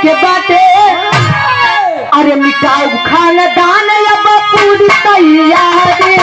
के बाटे अरे मिटाऊ खानदान अब पूरी तैयारी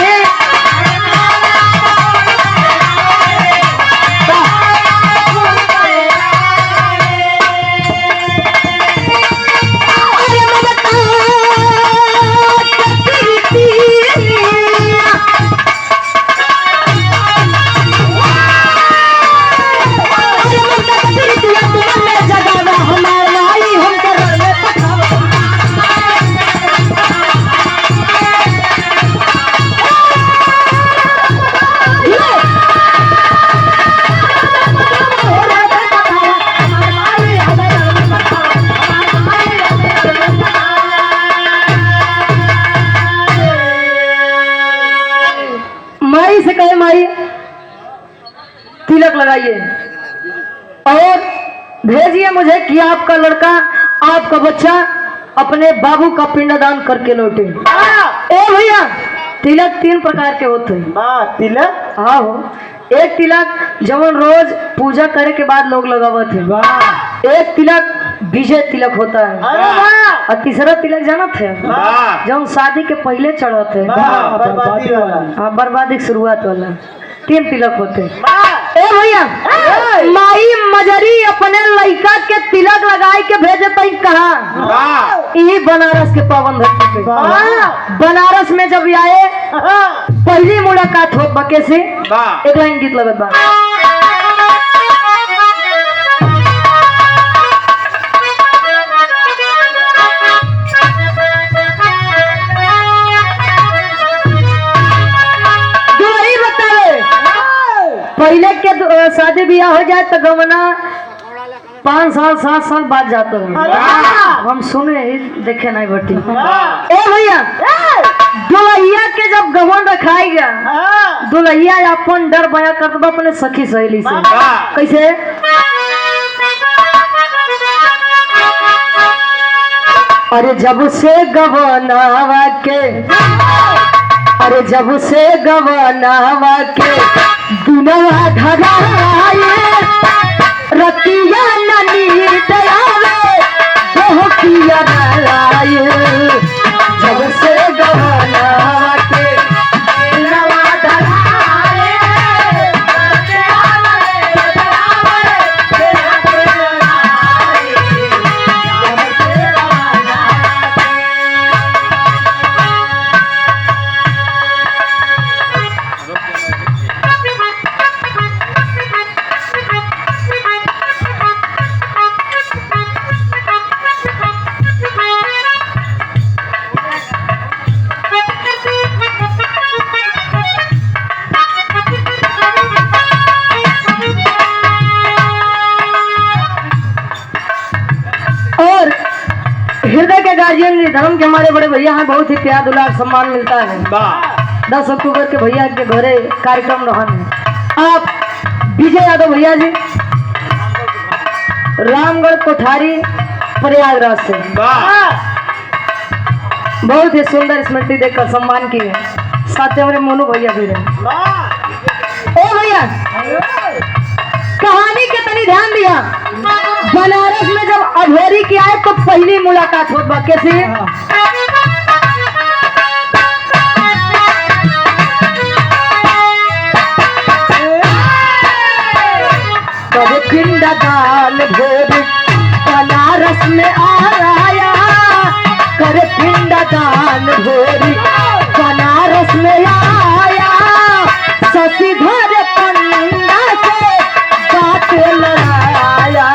से कहे माई तिलक लगाइए और भेजिए मुझे कि आपका लड़का आपका बच्चा अपने बाबू का पिंडदान करके लौटे। ए भैया तिलक 3 प्रकार के होते हैं। तिलक हाँ हो एक तिलक जवन रोज पूजा करे के बाद लोग लगावत है। एक तिलक विजय तिलक होता है और तीसरा तिलक जानत है जब शादी के पहले चढ़त है बर्बादी की शुरुआत वाला 3 तिलक होते ए भैया माई मजरी अपने लड़का के तिलक लगाए के भेजे तई कहा यही बनारस के पावन धरती पे। बनारस में जब आए पहली मुलाकात हो बके से एक लाइन गीत लगत बा पहले के शादी ब्याह हो जाए तो गवना 5 साल 7 साल बाद जाते हैं। हम सुने ही देखे नहीं बटी ए भैया दुल्हिया के जब गवन रखाई गया दुल्हिया अपन डर बया करता अपने सखी सहेली से कैसे अरे जब से गवनावा के अरे जब से गवनावा के दुनवा धराए रतिया ननी दयावे बहुकिया धराए जब से गवनावा के दुनवा धराए रतिया ननी दयावे हृदय के गार्जियन धर्म के हमारे बड़े भैया हैं बहुत ही प्यार दुलार सम्मान मिलता है। 10 अक्टूबर के भैया के घरे कार्यक्रम रहन आप विजय यादव भैया जी रामगढ़ कोठारी प्रयागराज से बहुत ही सुंदर स्मृति देकर सम्मान किए साथ ही हमारे मोनू भैया भी रहे। ओ भैया कहानी के तनी ध्यान दिया बनारस में जब अघोरी की आए तो पहली मुलाकात होत बा कैसे कभी पिंडदान भोर बनारस में आया करे पिंडदान भोरी बनारस में आया शशिधर पंडा से बात लड़ाया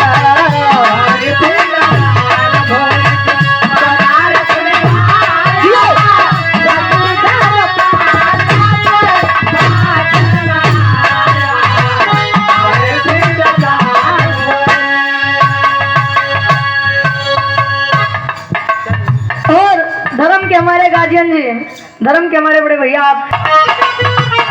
धर्म के हमारे गार्जियन जी धर्म के हमारे बड़े भैया आप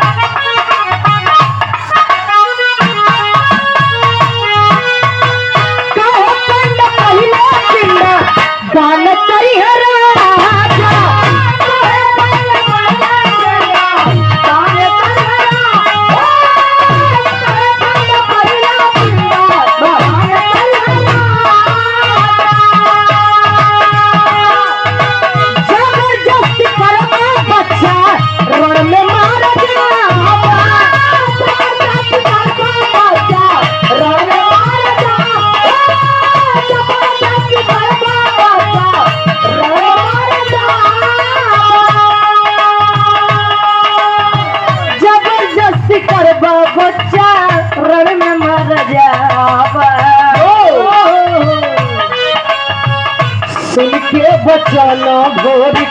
दान करी है राजा बचाना भोरी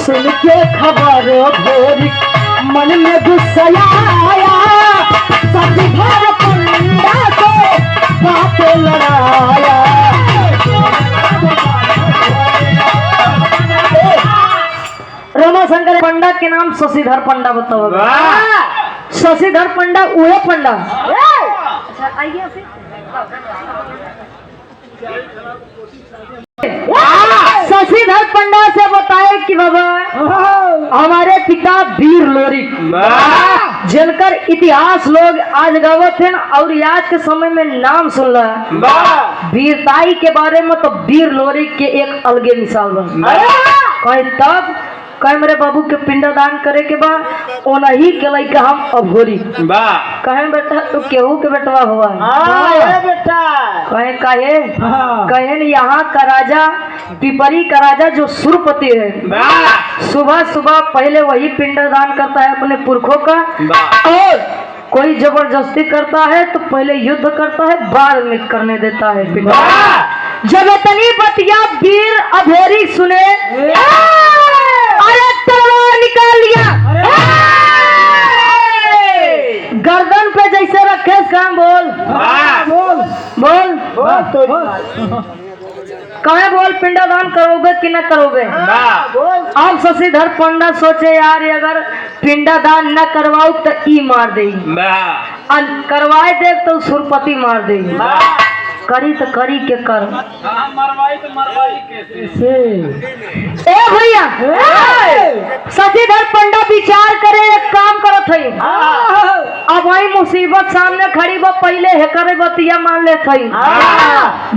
सुन के खबर भोरी मन में गुस्सा आया सभी भर पंडा को बात लड़ाया रमाशंकर पंडा के नाम शशिधर पंडा बताओ शशिधर पंडा उहे पंडा आइए शशिधर पंडा से बताए कि बाबा हमारे पिता वीर लोरिक जिनकर इतिहास लोग आज गावत हैं और आज के समय में नाम सुन रहा वीरताई के बारे में तो वीर लोरिक के एक अलगे मिसाल बन कहे तब कहे मेरे बाबू के पिंडदान करे के बाद ओनही के लइका हम अभोरी कहे बेटा तू केहू के बेटवा हुआ बेटा कहे कहे यहाँ का राजा पिपरी का राजा जो सुरपति है सुबह सुबह पहले वही पिंडदान करता है अपने पुरखों का और कोई जबरदस्ती करता है तो पहले युद्ध करता है बाद में करने देता है पिंडदान। जब इतनी बतिया वीर अभोरी सुने अरे तलवार निकाल लिया गर्दन पे जैसे रखे काम बोल कहे बोल पिंडदान करोगे कि न करोगे अब शशिधर पंडा सोचे यार अगर पिंडदान न करवाओ तो ई मार दे करवाए दे तो सुरपति मार दे करी तो करी के कर मरवाई तो मरवाई कैसे ए भैया शशिधर पंडा विचार करे एक काम करत है अब वही मुसीबत सामने खड़ी बा पहले हेकर बतिया मान ले थई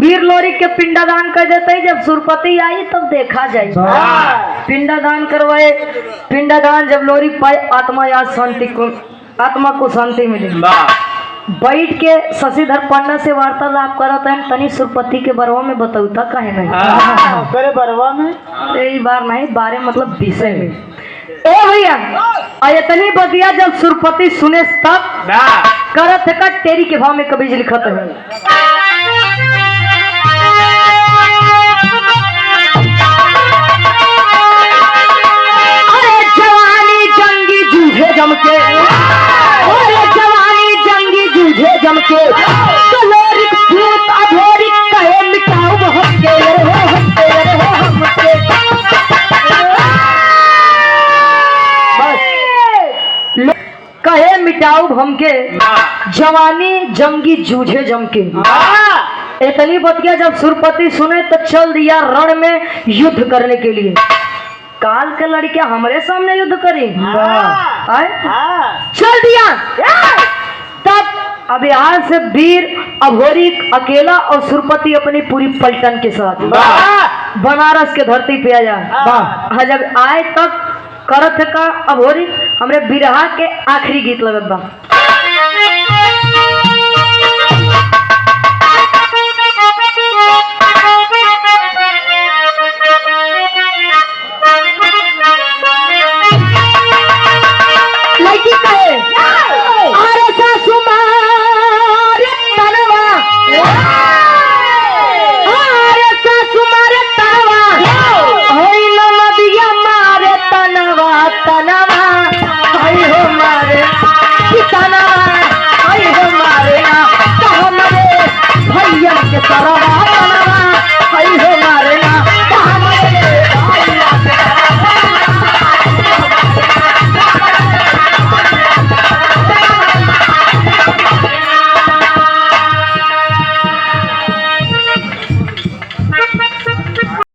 वीर लोरी के पिंडदान कर देते जब सुरपति आई तब देखा जाए पिंडदान करवाए पिंडदान जब लोरी पाए आत्मा को शांति मिले बैठ के शशिधर पंडा से वार्तालाप करत है तनी सुरपति के बरवा में बताऊता कहे नहीं करे बरवा में यही बार नहीं बारे मतलब विषय में ए भैया तनी बतिया जब सुरपति सुने तब करत का तेरी के भाव में कभी लिखत है अरे जवानी जंगी जूझे जम के जम के तो लोरिक भूत अभोरिक कहे मिटाओ हमके बस कहे मिटाओ हमके जवानी जंगी जूझे जम के इतनी बतिया जब सुरपति सुने तो चल दिया रण में युद्ध करने के लिए काल के लड़कियां हमारे सामने युद्ध करी चल दिया तब अब यहाँ से वीर अभोरी अकेला और सुरपति अपनी पूरी पलटन के साथ बनारस के धरती पे आया जब आए तब करत का अभोरी हमरे बिरहा के आखिरी गीत लगत बा